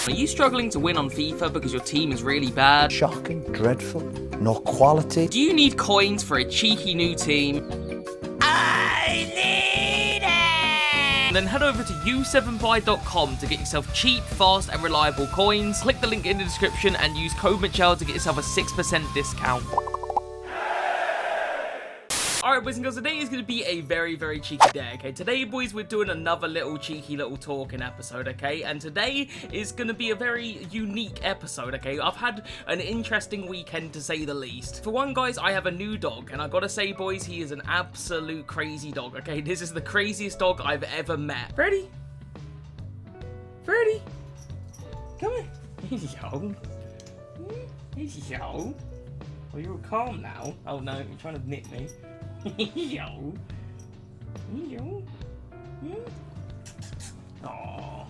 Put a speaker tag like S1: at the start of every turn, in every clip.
S1: Are you struggling to win on FIFA because your team is really bad?
S2: Shocking, dreadful, no quality.
S1: Do you need coins for a cheeky new team?
S3: I need it!
S1: Then head over to u7buy.com to get yourself cheap, fast, and reliable coins. Click the link in the description and use code Mcjell to get yourself a 6% discount. Alright boys and girls, today is going to be a very, very cheeky day, okay? Today, boys, we're doing another cheeky little talking episode, okay? And today is going to be a very unique episode, okay? I've had an interesting weekend, to say the least. For one, guys, I have a new dog, and I gotta say, boys, he is an absolute crazy dog, okay? This is the craziest dog I've ever met. Freddy? Freddy? Come here. Yo. Yo. Oh, you're calm now. Oh, no, you're trying to nip me. Yo. Yo. Aww.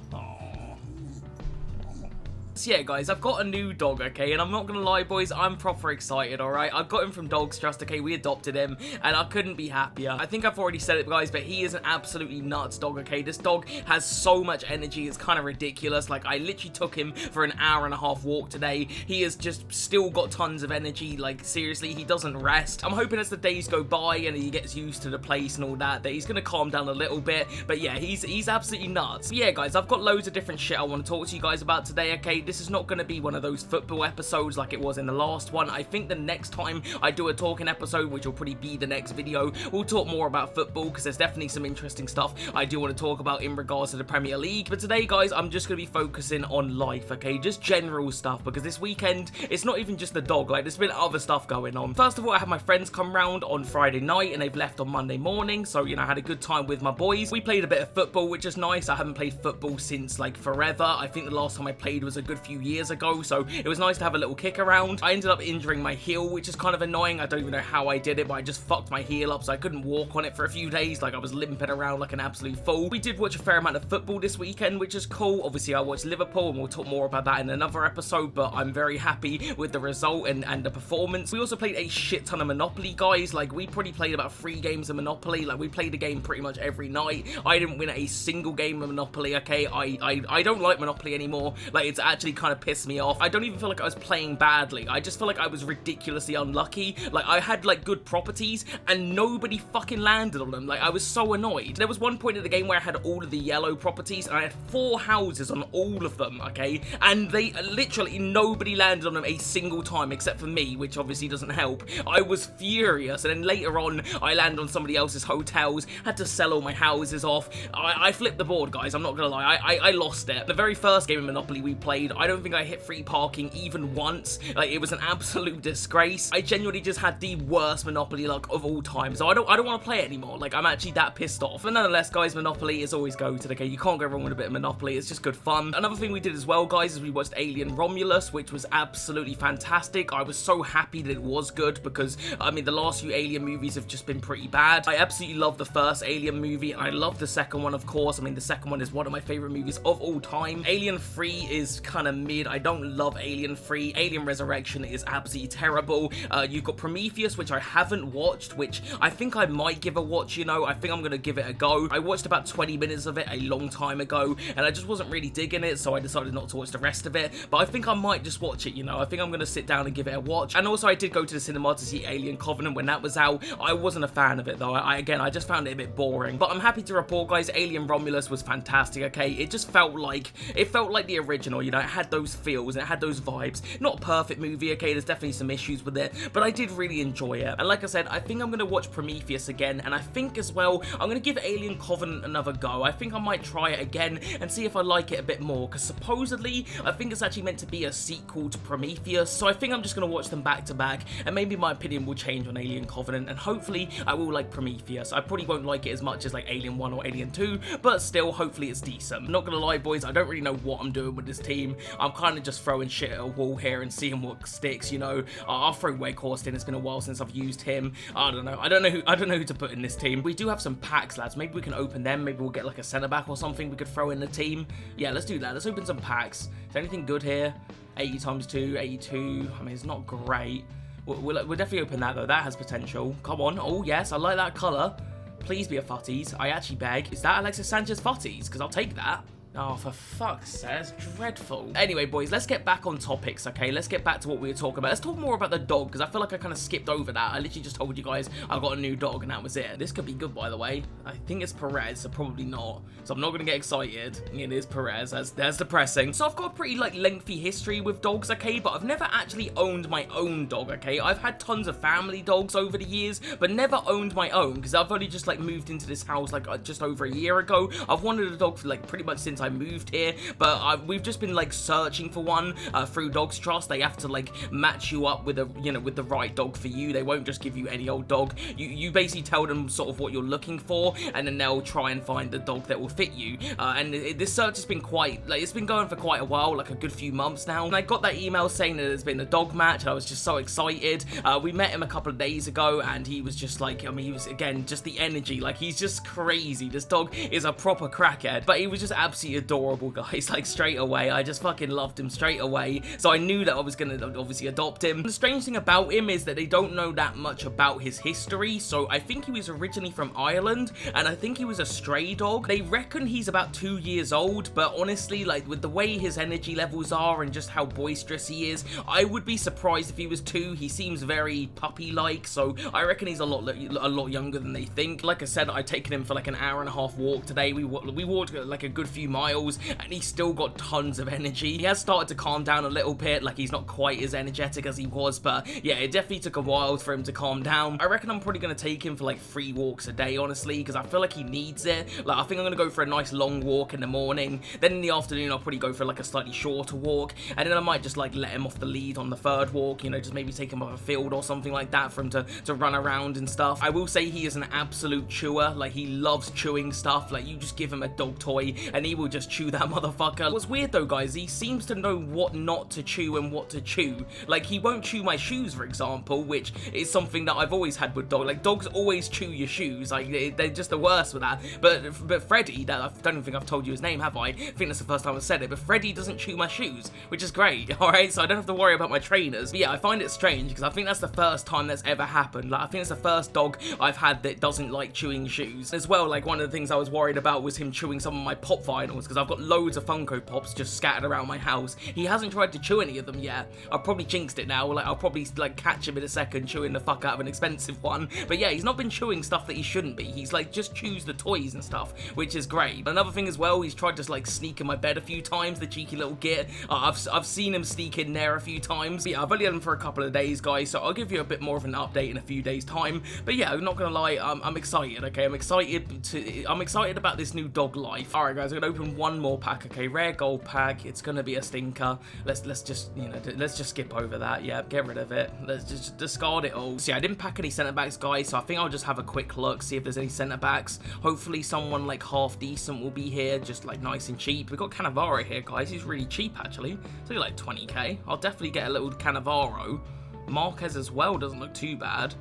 S1: So yeah, guys, I've got a new dog, okay, and I'm not gonna lie, boys, I'm proper excited, alright? I got him from Dogs Trust, okay, we adopted him, and I couldn't be happier. I think I've already said it, guys, but he is an absolutely nuts dog, okay? This dog has so much energy, it's kind of ridiculous. Like, I literally took him for an hour-and-a-half walk today. He has just still got tons of energy, like, seriously, he doesn't rest. I'm hoping as the days go by and he gets used to the place and all that he's gonna calm down a little bit, but yeah, he's absolutely nuts. But yeah, guys, I've got loads of different shit I want to talk to you guys about today, okay? This is not going to be one of those football episodes like it was in the last one. I think the next time I do a talking episode, which will probably be the next video, we'll talk more about football, because there's definitely some interesting stuff I do want to talk about in regards to the Premier League. But today, guys, I'm just going to be focusing on life, okay? Just general stuff, because this weekend, it's not even just the dog, like, there's been other stuff going on. First of all, I had my friends come round on Friday night, and they've left on Monday morning, so, you know, I had a good time with my boys. We played a bit of football, which is nice. I haven't played football since, like, forever. I think the last time I played was a good few years ago, so it was nice to have a little kick around. I ended up injuring my heel, which is kind of annoying. I don't even know how I did it, but I just fucked my heel up, so I couldn't walk on it for a few days. Like, I was limping around like an absolute fool. We did watch a fair amount of football this weekend, which is cool. Obviously, I watched Liverpool, and we'll talk more about that in another episode, but I'm very happy with the result and the performance. We also played a shit ton of Monopoly, guys. Like, we probably played about 3 games of Monopoly. Like, we played the game pretty much every night. I didn't win a single game of Monopoly, okay? I don't like Monopoly anymore. Like, it's actually kind of pissed me off. I don't even feel like I was playing badly. I just feel like I was ridiculously unlucky. Like, I had, like, good properties, and nobody fucking landed on them. Like, I was so annoyed. There was one point in the game where I had all of the yellow properties, and I had 4 houses on all of them, okay? And they, literally, nobody landed on them a single time, except for me, which obviously doesn't help. I was furious, and then later on, I landed on somebody else's hotels, had to sell all my houses off. I flipped the board, guys, I'm not gonna lie. I lost it. The very first game of Monopoly we played, I don't think I hit free parking even once. Like, it was an absolute disgrace. I genuinely just had the worst Monopoly luck of all time, so I don't want to play it anymore. Like, I'm actually that pissed off. But nonetheless, guys, Monopoly is always go-to, okay? You can't go wrong with a bit of Monopoly. It's just good fun. Another thing we did as well, guys, is we watched Alien Romulus, which was absolutely fantastic. I was so happy that it was good, because, I mean, the last few Alien movies have just been pretty bad. I absolutely love the first Alien movie, and I love the second one, of course. I mean, the second one is one of my favorite movies of all time. Alien 3 is kind of mid. I don't love Alien 3. Alien Resurrection is absolutely terrible. You've got Prometheus, which I haven't watched, which I think I might give a watch, you know. I think I'm going to give it a go. I watched about 20 minutes of it a long time ago, and I just wasn't really digging it, so I decided not to watch the rest of it. But I think I might just watch it, you know. I think I'm going to sit down and give it a watch. And also, I did go to the cinema to see Alien Covenant when that was out. I wasn't a fan of it, though. Again, I just found it a bit boring. But I'm happy to report, guys, Alien Romulus was fantastic, okay? It just felt like the original, you know. It had those feels, and it had those vibes. Not a perfect movie, okay? There's definitely some issues with it, but I did really enjoy it. And like I said, I think I'm going to watch Prometheus again, and I think as well, I'm going to give Alien Covenant another go. I think I might try it again and see if I like it a bit more, because supposedly, I think it's actually meant to be a sequel to Prometheus, so I think I'm just going to watch them back to back, and maybe my opinion will change on Alien Covenant, and hopefully, I will like Prometheus. I probably won't like it as much as like Alien 1 or Alien 2, but still, hopefully it's decent. I'm not going to lie, boys, I don't really know what I'm doing with this team. I'm kind of just throwing shit at a wall here and seeing what sticks, you know. I'll throw Wakehorst in. It's been a while since I've used him. I don't know. I don't know who to put in this team. We do have some packs, lads. Maybe we can open them. Maybe we'll get like a centre back or something we could throw in the team. Yeah, let's do that. Let's open some packs. Is there anything good here? 80 times 2, 82. I mean, it's not great. We'll definitely open that, though. That has potential. Come on. Oh, yes. I like that colour. Please be a Futties. I actually beg. Is that Alexis Sanchez Futties? Because I'll take that. Oh, for fuck's sake, that's dreadful. Anyway, boys, let's get back on topics, okay? Let's get back to what we were talking about. Let's talk more about the dog, because I feel like I kind of skipped over that. I literally just told you guys I got a new dog, and that was it. This could be good, by the way. I think it's Perez, so probably not. So I'm not going to get excited. It is Perez. That's depressing. So I've got a pretty, like, lengthy history with dogs, okay? But I've never actually owned my own dog, okay? I've had tons of family dogs over the years, but never owned my own, because I've only just, like, moved into this house, like, just over a year ago. I've wanted a dog for, like, pretty much since I moved here, but we've just been like searching for one through Dogs Trust. They have to like match you up with a with the right dog for you. They won't just give you any old dog. You basically tell them sort of what you're looking for, and then they'll try and find the dog that will fit you. And this search has been quite like it's been going for quite a while, like a good few months now. And I got that email saying that there's been a dog match, and I was just so excited. We met him a couple of days ago, and he was just like, I mean, he was again just the energy, like he's just crazy. This dog is a proper crackhead, but he was just absolutely adorable, guys. Like straight away, I just fucking loved him straight away. So I knew that I was gonna obviously adopt him. The strange thing about him is that they don't know that much about his history. So I think he was originally from Ireland, and I think he was a stray dog. They reckon he's about 2 years old, but honestly, like with the way his energy levels are and just how boisterous he is, I would be surprised if he was 2. He seems very puppy-like, so I reckon he's a lot younger than they think. Like I said, I've taken him for like an hour-and-a-half walk today. We walked like a good few miles, and he's still got tons of energy. He has started to calm down a little bit, like he's not quite as energetic as he was, but yeah, it definitely took a while for him to calm down. I reckon I'm probably going to take him for like 3 walks a day, honestly, because I feel like he needs it. Like I think I'm going to go for a nice long walk in the morning, then in the afternoon I'll probably go for like a slightly shorter walk, and then I might just like let him off the lead on the 3rd walk, just maybe take him off a field or something like that for him to run around and stuff. I will say he is an absolute chewer. Like he loves chewing stuff. Like you just give him a dog toy and he will just chew that motherfucker. What's weird though, guys, he seems to know what not to chew and what to chew. Like he won't chew my shoes, for example, which is something that I've always had with dogs. Like dogs always chew your shoes. Like they're just the worst with that. But Freddy, that I don't think I've told you his name, have I? I think that's the first time I've said it. But Freddy doesn't chew my shoes, which is great. All right, so I don't have to worry about my trainers. But yeah, I find it strange because I think that's the first time that's ever happened. Like I think it's the first dog I've had that doesn't like chewing shoes as well. Like one of the things I was worried about was him chewing some of my pop vinyls, because I've got loads of Funko Pops just scattered around my house. He hasn't tried to chew any of them yet. I've probably jinxed it now. Like I'll probably like catch him in a second chewing the fuck out of an expensive one. But yeah, he's not been chewing stuff that he shouldn't be. He's like just chews the toys and stuff, which is great. But another thing as well, he's tried to like sneak in my bed a few times, the cheeky little git. I've seen him sneak in there a few times. But yeah, I've only had him for a couple of days, guys, so I'll give you a bit more of an update in a few days time. But yeah, I'm not gonna lie, I'm excited, okay? I'm excited about this new dog life. Alright guys, I'm gonna open one more pack, okay? Rare gold pack. It's gonna be a stinker. Let's just, let's just skip over that. Yeah, get rid of it. Let's just discard it all. So yeah, I didn't pack any centre backs, guys, so I think I'll just have a quick look, see if there's any centre backs. Hopefully someone like half decent will be here, just like nice and cheap. We've got Cannavaro here, guys. He's really cheap actually. It's only like 20k. I'll definitely get a little Cannavaro. Marquez as well doesn't look too bad.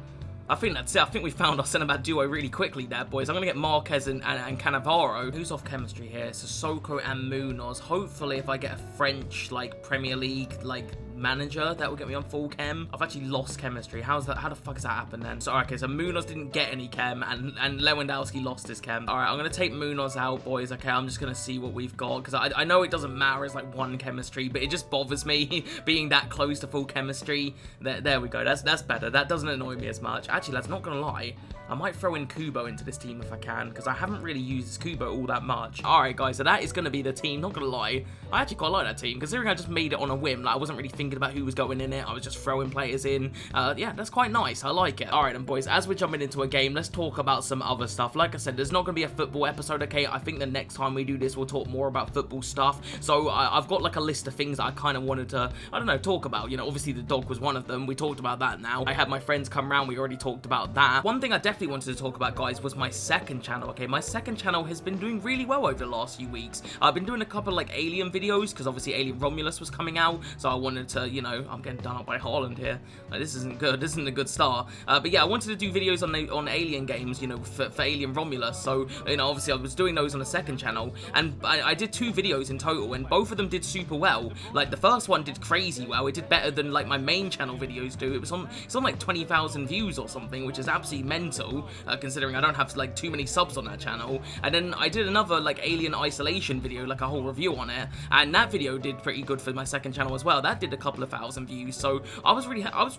S1: I think that's it. I think we found our centre-back duo really quickly there, boys. I'm going to get Marquez and Cannavaro. Who's off chemistry here? Sissoko and Munoz. Hopefully, if I get a French, like, Premier League, like, manager, that will get me on full chem. I've actually lost chemistry. How's that? How the fuck has that happened then? So, okay, so Munoz didn't get any chem, and Lewandowski lost his chem. All right, I'm going to take Munoz out, boys. Okay, I'm just going to see what we've got, because I know it doesn't matter. It's like 1 chemistry, but it just bothers me being that close to full chemistry. There we go. That's better. That doesn't annoy me as much. Actually, that's not gonna lie, I might throw in Kubo into this team if I can, because I haven't really used this Kubo all that much. Alright guys, so that is gonna be the team, not gonna lie. I actually quite like that team, considering I just made it on a whim. Like I wasn't really thinking about who was going in it, I was just throwing players in. Yeah, that's quite nice, I like it. Alright then boys, as we're jumping into a game, let's talk about some other stuff. Like I said, there's not gonna be a football episode, okay? I think the next time we do this, we'll talk more about football stuff. So I've got like a list of things that I kind of wanted to, I don't know, talk about. Obviously the dog was one of them. We talked about that now. I had my friends come around, we already talked about that. One thing I definitely wanted to talk about, guys, was my second channel, okay? My second channel has been doing really well over the last few weeks. I've been doing a couple like Alien videos, because obviously Alien Romulus was coming out, so I wanted to, you know, I'm getting done up by Haaland here. Like, this isn't good. This isn't a good start. But yeah, I wanted to do videos on Alien games, you know, for Alien Romulus. So, you know, obviously I was doing those on a second channel, and I did 2 videos in total, and both of them did super well. Like, the first one did crazy well. It did better than, like, my main channel videos do. It's on like 20,000 views or something, which is absolutely mental, considering I don't have, like, too many subs on that channel. And then I did another, like, Alien Isolation video, like a whole review on it, and that video did pretty good for my second channel as well. That did a couple of thousand views, so I was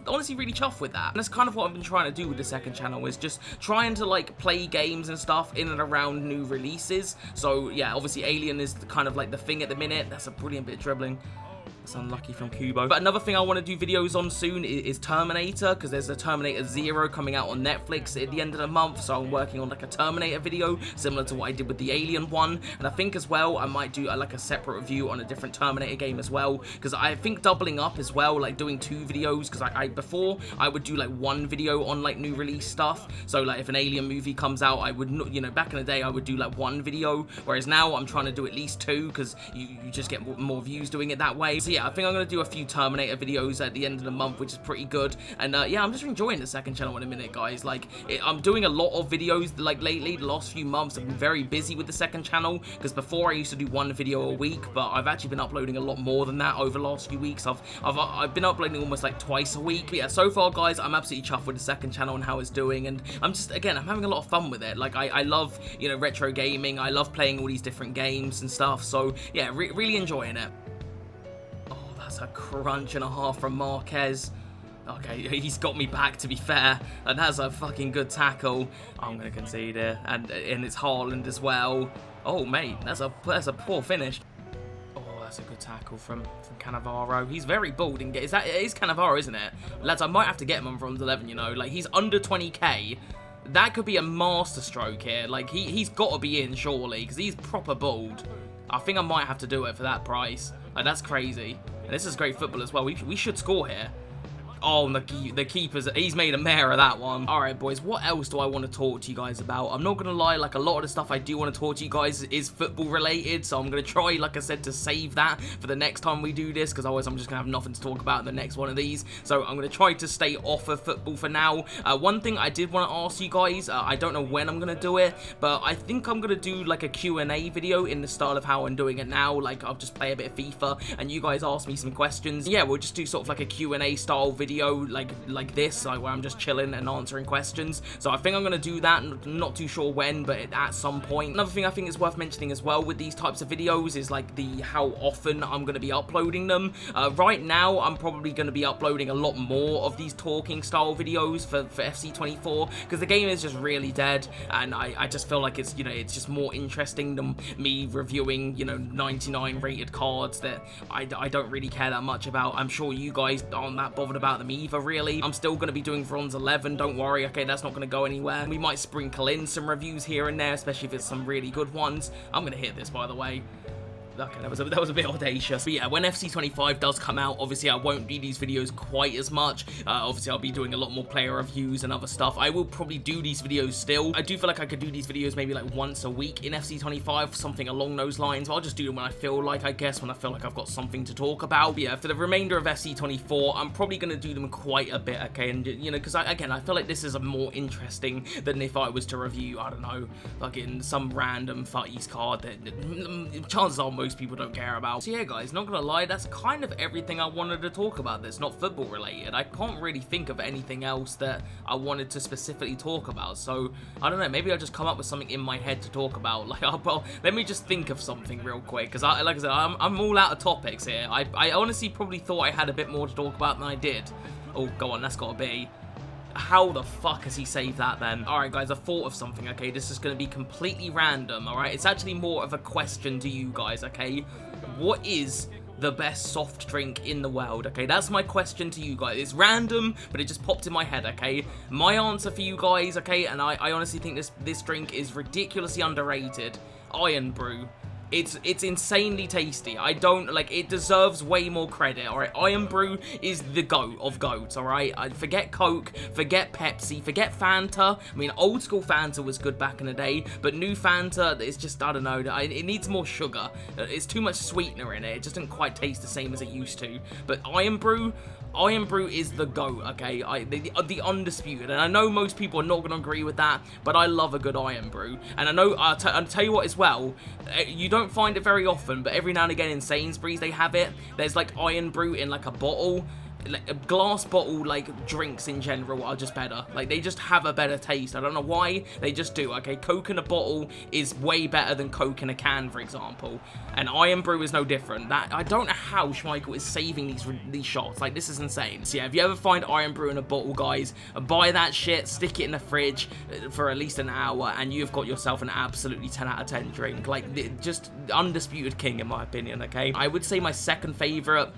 S1: honestly really chuffed with that. And that's kind of what I've been trying to do with the second channel, is just trying to, like, play games and stuff in and around new releases. So yeah, obviously Alien is kind of like the thing at the minute. That's a brilliant bit of dribbling. That's unlucky from Kubo. But another thing I want to do videos on soon is Terminator, because there's a Terminator 0 coming out on Netflix at the end of the month, so I'm working on like a Terminator video, similar to what I did with the Alien one. And I think as well, I might do like a separate review on a different Terminator game as well, because I think doubling up as well, like doing 2 videos, because before I would do like 1 video on like new release stuff. So like if an Alien movie comes out, I would, you know, back in the day I would do like 1 video, whereas now I'm trying to do at least 2, because you just get more views doing it that way. So yeah, I think I'm going to do a few Terminator videos at the end of the month, which is pretty good. And yeah, I'm just enjoying the second channel in a minute, guys. Like, I'm doing a lot of videos, like, lately. The last few months I've been very busy with the second channel, because before I used to do 1 video a week, but I've actually been uploading a lot more than that over the last few weeks. I've been uploading almost like twice a week. But yeah, so far, guys, I'm absolutely chuffed with the second channel and how it's doing, and I'm having a lot of fun with it. Like, I love, you know, retro gaming. I love playing all these different games and stuff, so yeah, really enjoying it. That's a crunch and a half from Marquez. Okay, he's got me back, to be fair, and that's a fucking good tackle. I'm going to concede here, and it's Haaland as well. Oh, mate, that's a poor finish. Oh, that's a good tackle from Cannavaro. He's very bald. It is Cannavaro, isn't it? Lads, I might have to get him on bronze 11, you know. Like, he's under 20k. That could be a master stroke here. Like, he's got to be in, surely, because he's proper bald. I think I might have to do it for that price. Like, that's crazy. And this is great football as well. We should score here. Oh, the keeper's... He's made a mare of that one. Alright, boys. What else do I want to talk to you guys about? I'm not going to lie. Like, a lot of the stuff I do want to talk to you guys is football-related. So I'm going to try, like I said, to save that for the next time we do this. Because otherwise I'm just going to have nothing to talk about in the next one of these. So I'm going to try to stay off of football for now. One thing I did want to ask you guys. I don't know when I'm going to do it. But I think I'm going to do, like, a Q&A video in the style of how I'm doing it now. Like, I'll just play a bit of FIFA. And you guys ask me some questions. Yeah, we'll just do sort of like a Q&A style video. Like this, like where I'm just chilling and answering questions. So I think I'm going to do that. Not too sure when, but at some point. Another thing I think is worth mentioning as well with these types of videos is like how often I'm going to be uploading them. Right now, I'm probably going to be uploading a lot more of these talking style videos for FC24, because the game is just really dead, and I just feel like it's, you know, it's just more interesting than me reviewing, you know, 99 rated cards that I don't really care that much about. I'm sure you guys aren't that bothered about them either, really. I'm still going to be doing bronze 11, don't worry. Okay, that's not going to go anywhere. We might sprinkle in some reviews here and there, especially if it's some really good ones. I'm going to hit this, by the way. Okay, that was a bit audacious. But yeah, when FC25 does come out, obviously I won't do these videos quite as much. Obviously I'll be doing a lot more player reviews and other stuff. I will probably do these videos still. I do feel like I could do these videos maybe like once a week in FC25, something along those lines. But I'll just do them when I feel like, I guess, when I feel like I've got something to talk about. But yeah, for the remainder of FC24, I'm probably going to do them quite a bit, okay? And, you know, because again, I feel like this is a more interesting than if I was to review, I don't know, like in some random Futties card that chances are most people don't care about. So yeah, guys, not gonna lie, that's kind of everything I wanted to talk about that's not football related. I can't really think of anything else that I wanted to specifically talk about, so I don't know, maybe I'll just come up with something in my head to talk about. Like, well, let me just think of something real quick, because like I said, I'm all out of topics here. I honestly probably thought I had a bit more to talk about than I did. Oh, go on, that's gotta be. How the fuck has he saved that then? Alright guys, I thought of something, okay? This is going to be completely random, alright? It's actually more of a question to you guys, okay? What is the best soft drink in the world, okay? That's my question to you guys. It's random, but it just popped in my head, okay? My answer for you guys, okay? And I honestly think this drink is ridiculously underrated. Iron Brew. It's insanely tasty. I don't, like, it deserves way more credit, alright? Iron Brew is the GOAT of GOATs, alright? Forget Coke, forget Pepsi, forget Fanta. I mean, old school Fanta was good back in the day, but new Fanta, it's just, I don't know, it needs more sugar. It's too much sweetener in it. It just doesn't quite taste the same as it used to. But Iron Brew is the GOAT, okay? The undisputed. And I know most people are not going to agree with that, but I love a good Iron Brew. And I know, I'll tell you what as well, you don't find it very often, but every now and again in Sainsbury's they have it. There's like Iron Brew in like a bottle. Like a glass bottle, like drinks in general are just better. Like they just have a better taste. I don't know why, they just do. Okay, Coke in a bottle is way better than Coke in a can, for example, and Iron Brew is no different. That I don't know how Schmeichel is saving these shots. Like, this is insane. So yeah, if you ever find Iron Brew in a bottle, guys, buy that shit, stick it in the fridge for at least an hour, and you've got yourself an absolutely 10 out of 10 drink. Like, just undisputed king in my opinion. Okay, I would say my second favorite.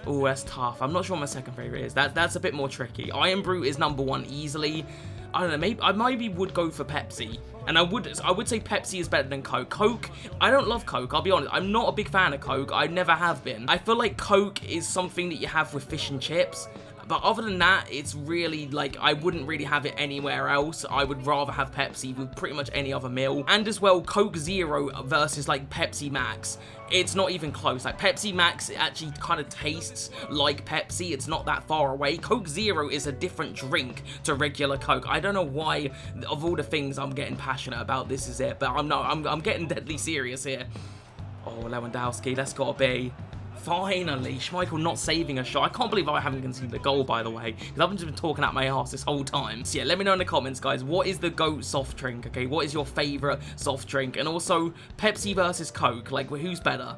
S1: Oh, that's tough. I'm not sure what my second favorite is. That's a bit more tricky. Iron Brew is number one easily. I don't know, maybe would go for Pepsi. And I would say Pepsi is better than Coke. Coke, I don't love Coke, I'll be honest. I'm not a big fan of Coke. I never have been. I feel like Coke is something that you have with fish and chips. But other than that, it's really, like, I wouldn't really have it anywhere else. I would rather have Pepsi with pretty much any other meal. And as well, Coke Zero versus, like, Pepsi Max. It's not even close. Like, Pepsi Max actually kind of tastes like Pepsi. It's not that far away. Coke Zero is a different drink to regular Coke. I don't know why, of all the things I'm getting passionate about, this is it. But I'm getting deadly serious here. Oh, Lewandowski, that's got to be... Finally, Schmeichel not saving a shot. I can't believe I haven't conceded a goal, by the way, because I've just been talking out my ass this whole time. So yeah, let me know in the comments, guys, what is the GOAT soft drink, okay? What is your favourite soft drink? And also, Pepsi versus Coke, like, who's better?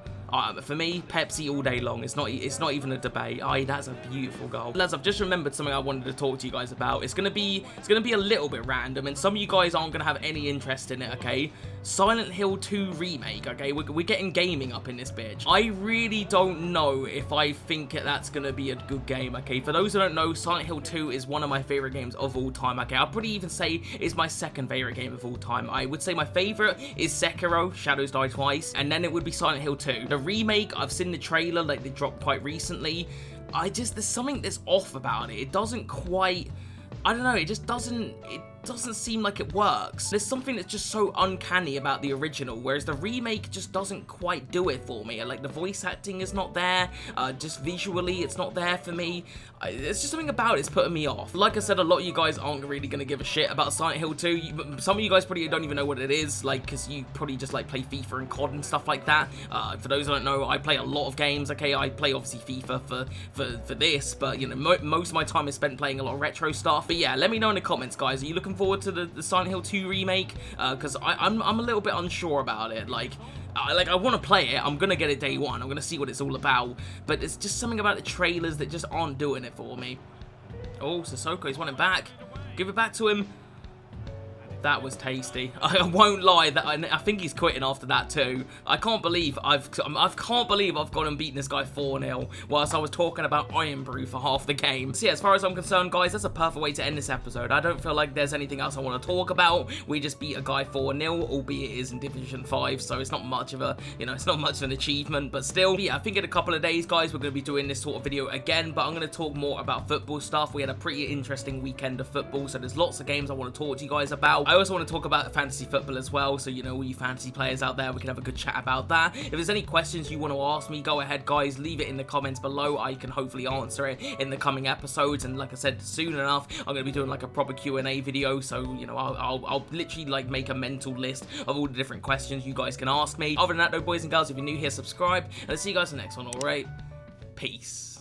S1: For me, Pepsi all day long. It's not even a debate. That's a beautiful goal. Lads, I've just remembered something I wanted to talk to you guys about. It's gonna be a little bit random, and some of you guys aren't gonna have any interest in it, okay? Silent Hill 2 remake, okay? We're getting gaming up in this bitch. I really don't know if I think that's gonna be a good game, okay? For those who don't know, Silent Hill 2 is one of my favorite games of all time, okay? I'll probably even say it's my second favorite game of all time. I would say my favorite is Sekiro, Shadows Die Twice, and then it would be Silent Hill 2. The remake, I've seen the trailer, like, they dropped quite recently. There's something that's off about it. It doesn't quite, I don't know, it doesn't seem like it works. There's something that's just so uncanny about the original, whereas the remake just doesn't quite do it for me. Like, the voice acting is not there, just visually it's not there for me. There's just something about it's putting me off. Like I said, a lot of you guys aren't really gonna give a shit about Silent Hill 2. Some of you guys probably don't even know what it is, like, because you probably just like play FIFA and COD and stuff like that. For those who don't know, I play a lot of games, okay? I play obviously FIFA for this, but you know, most of my time is spent playing a lot of retro stuff. But yeah, let me know in the comments, guys. Are you looking forward to the Silent Hill 2 remake? Because I'm a little bit unsure about it. Like, I want to play it. I'm gonna get it day one. I'm gonna see what it's all about. But it's just something about the trailers that just aren't doing it for me. Oh, Sissoko, he's wanting back. Give it back to him. That was tasty. I won't lie. I think he's quitting after that too. I can't believe I've gone and beaten this guy 4-0 whilst I was talking about Iron Brew for half the game. So yeah, as far as I'm concerned, guys, that's a perfect way to end this episode. I don't feel like there's anything else I want to talk about. We just beat a guy 4-0, albeit it is in Division 5, so it's not much of a, it's not much of an achievement, but still, yeah, I think in a couple of days, guys, we're going to be doing this sort of video again, but I'm going to talk more about football stuff. We had a pretty interesting weekend of football, so there's lots of games I want to talk to you guys about. I also want to talk about fantasy football as well, so all you fantasy players out there, we can have a good chat about that. If there's any questions you want to ask me, go ahead, guys, leave it in the comments below. I can hopefully answer it in the coming episodes, and like I said, soon enough, I'm going to be doing like a proper Q&A video, so I'll literally like make a mental list of all the different questions you guys can ask me. Other than that though, boys and girls, if you're new here, subscribe, and I'll see you guys in the next one. Alright, peace.